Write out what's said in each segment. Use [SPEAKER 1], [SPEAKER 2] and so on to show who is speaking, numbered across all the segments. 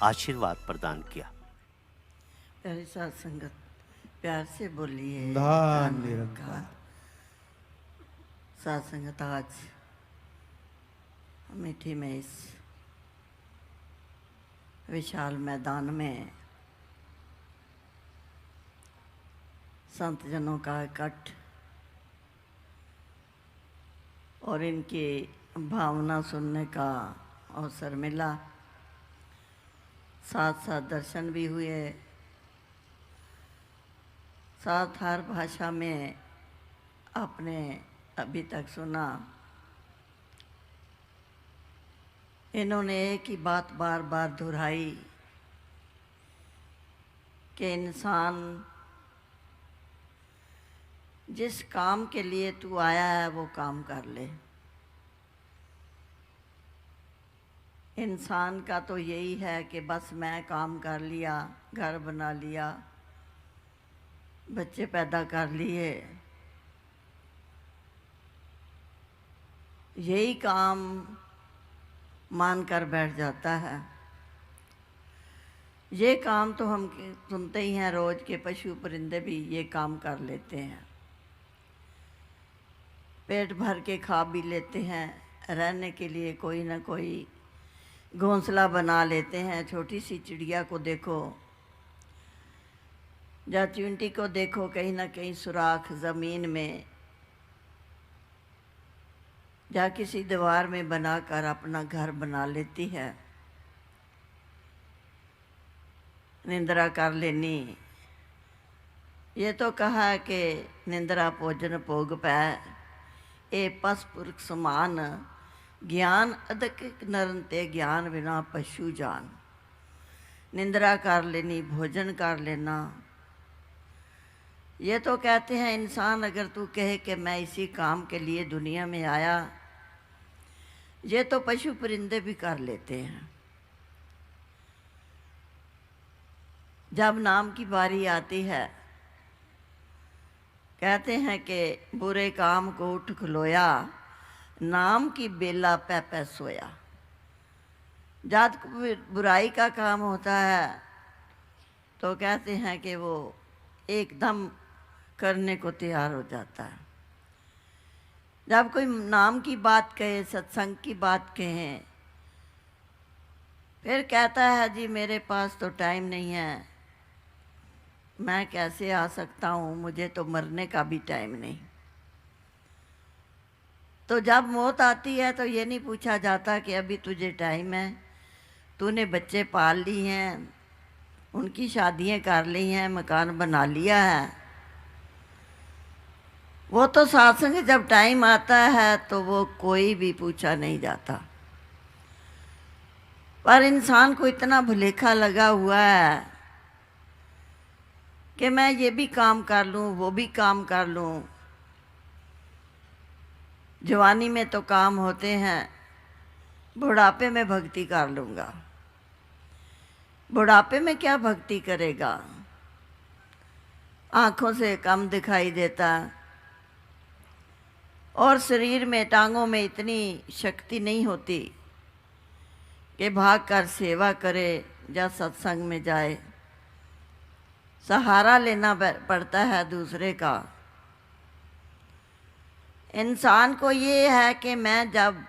[SPEAKER 1] आशीर्वाद प्रदान किया।
[SPEAKER 2] प्यारी साथ संगत, प्यार से बोलिए
[SPEAKER 3] धन निरंकार।
[SPEAKER 2] साथ संगत, आज मीठी में इस विशाल मैदान में संत जनों का इकट्ठ और इनकी भावना सुनने का अवसर मिला। साथ साथ दर्शन भी हुए, साथ हर भाषा में आपने अभी तक सुना। इन्होंने एक ही बात बार बार दोहराई कि इंसान जिस काम के लिए तू आया है वो काम कर ले। इंसान का तो यही है कि बस मैं काम कर लिया, घर बना लिया, बच्चे पैदा कर लिए, यही काम मान कर बैठ जाता है। ये काम तो हम सुनते ही हैं, रोज के पशु परिंदे भी ये काम कर लेते हैं, पेट भर के खा भी लेते हैं, रहने के लिए कोई ना कोई घोंसला बना लेते हैं। छोटी सी चिड़िया को देखो या चींटी को देखो, कहीं ना कहीं सुराख ज़मीन में या किसी दीवार में बनाकर अपना घर बना लेती है। निंद्रा कर लेनी, ये तो कहा है कि निंद्रा भोजन भोग पै, ए पस पुरख समान, ज्ञान अधिक नरन ते ज्ञान बिना पशु जान। निंद्रा कर लेनी, भोजन कर लेना। ये तो कहते हैं इंसान अगर तू कहे कि मैं इसी काम के लिए दुनिया में आया, ये तो पशु परिंदे भी कर लेते हैं। जब नाम की बारी आती है, कहते हैं कि बुरे काम को उठ खलोया, नाम की बेला पै पै सोया। जब बुराई का काम होता है तो कहते हैं कि वो एकदम करने को तैयार हो जाता है। जब कोई नाम की बात कहे, सत्संग की बात कहे, फिर कहता है जी मेरे पास तो टाइम नहीं है, मैं कैसे आ सकता हूँ, मुझे तो मरने का भी टाइम नहीं। तो जब मौत आती है तो ये नहीं पूछा जाता कि अभी तुझे टाइम है, तूने बच्चे पाल ली हैं, उनकी शादियाँ कर ली हैं, मकान बना लिया है। वो तो सत्संग जब टाइम आता है तो वो कोई भी पूछा नहीं जाता। पर इंसान को इतना भुलेखा लगा हुआ है कि मैं ये भी काम कर लूँ, वो भी काम कर लूँ। जवानी में तो काम होते हैं, बुढ़ापे में भक्ति कर लूँगा। बुढ़ापे में क्या भक्ति करेगा, आँखों से कम दिखाई देता और शरीर में, टांगों में इतनी शक्ति नहीं होती कि भाग कर सेवा करे या सत्संग में जाए। सहारा लेना पड़ता है दूसरे का। इंसान को ये है कि मैं जब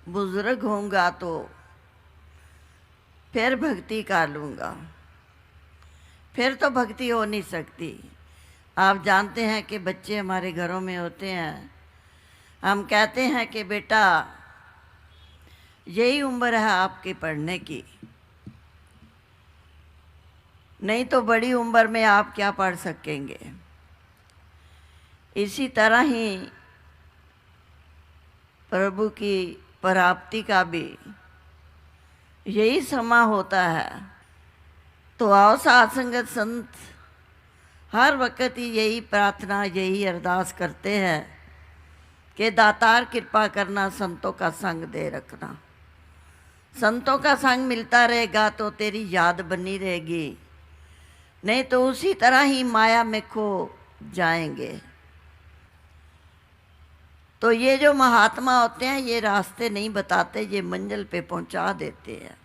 [SPEAKER 2] बुज़ुर्ग होऊंगा तो फिर भक्ति कर लूँगा, फिर तो भक्ति हो नहीं सकती। आप जानते हैं कि बच्चे हमारे घरों में होते हैं, हम कहते हैं कि बेटा यही उम्र है आपकी पढ़ने की, नहीं तो बड़ी उम्र में आप क्या पढ़ सकेंगे। इसी तरह ही प्रभु की प्राप्ति का भी यही समय होता है। तो आओ साथ संगत, संत हर वक्त ही यही प्रार्थना, यही अरदास करते हैं कि दातार कृपा करना, संतों का संग दे रखना। संतों का संग मिलता रहेगा तो तेरी याद बनी रहेगी, नहीं तो उसी तरह ही माया में खो जाएंगे। तो ये जो महात्मा होते हैं ये रास्ते नहीं बताते, ये मंजिल पे पहुंचा देते हैं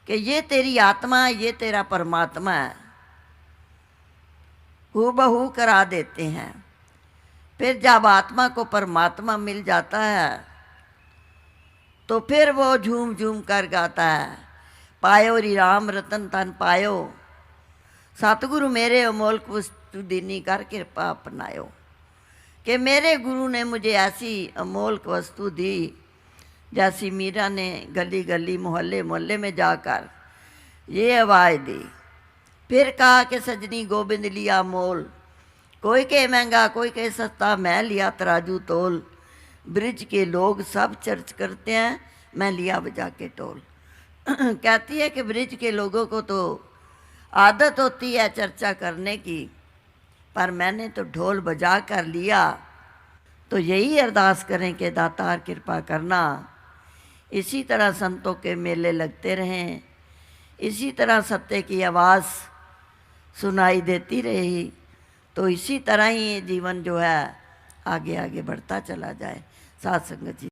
[SPEAKER 2] कि ये तेरी आत्मा है, ये तेरा परमात्मा है, हूबहू करा देते हैं। फिर जब आत्मा को परमात्मा मिल जाता है तो फिर वो झूम झूम कर गाता है, पायो री राम रतन तन पायो, सतगुरु मेरे अमोलक वस्तु दीनी कर कृपा अपनायो। कि मेरे गुरु ने मुझे ऐसी अमोलक वस्तु दी, जैसी मीरा ने गली गली मोहल्ले मोहल्ले में जाकर ये आवाज़ दी। फिर कहा कि सजनी गोबिंद लिया मोल, कोई के महंगा कोई के सस्ता, मैं लिया तराजू तोल। ब्रिज के लोग सब चर्च करते हैं, मैं लिया बजा के टोल। कहती है कि ब्रिज के लोगों को तो आदत होती है चर्चा करने की, पर मैंने तो ढोल बजा कर लिया। तो यही अरदास करें कि दातार कृपा करना, इसी तरह संतों के मेले लगते रहें, इसी तरह सत्य की आवाज़ सुनाई देती रही, तो इसी तरह ही जीवन जो है आगे आगे बढ़ता चला जाए। साथ संगत जी।